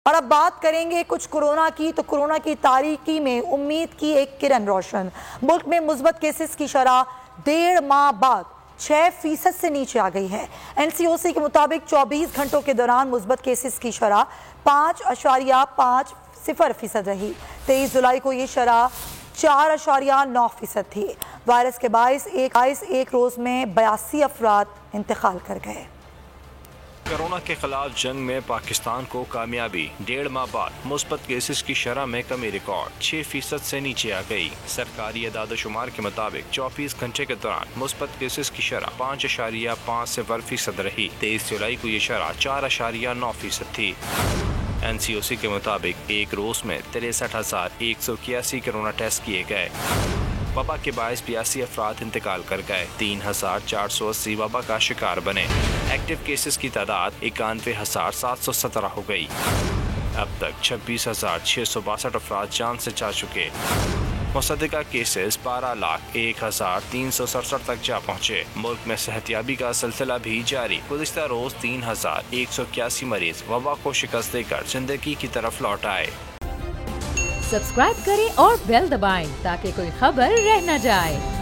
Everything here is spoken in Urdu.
اور اب بات کریں گے کچھ کورونا کی، تو کورونا کی تاریکی میں امید کی ایک کرن روشن۔ ملک میں مثبت کیسز کی شرح 1.5 ماہ بعد 6% سے نیچے آ گئی ہے۔ NCOC کے مطابق 24 گھنٹوں کے دوران مثبت کیسز کی شرح 5.50% رہی۔ 23 جولائی کو یہ شرح 4.9% تھی۔ وائرس کے باعث ایک روز میں 82 افراد انتقال کر گئے۔ کورونا کے خلاف جنگ میں پاکستان کو کامیابی، 1.5 ماہ بعد مثبت کیسز کی شرح میں کمی ریکارڈ 6% سے نیچے آ گئی۔ سرکاری اعداد و شمار کے مطابق 24 گھنٹے کے دوران مثبت کیسز کی شرح 5.5% رہی۔ 23 جولائی کو یہ شرح 4.9% تھی۔ NCOC کے مطابق ایک روز میں 63,181 کورونا ٹیسٹ کیے گئے۔ وبا کے باعث 82 افراد انتقال کر گئے۔ 3,480 وبا کا شکار بنے۔ ایکٹیو کیسز کی تعداد 91,717 ہو گئی۔ اب تک 26,662 افراد جان سے جا چکے۔ مصدقہ کیسز 12,01,367 تک جا پہنچے۔ ملک میں صحتیابی کا سلسلہ بھی جاری۔ گزشتہ روز 3,181 مریض وبا کو شکست دے کر زندگی کی طرف لوٹ آئے۔ سبسکرائب کریں اور بیل دبائیں تاکہ کوئی خبر رہ نہ جائے۔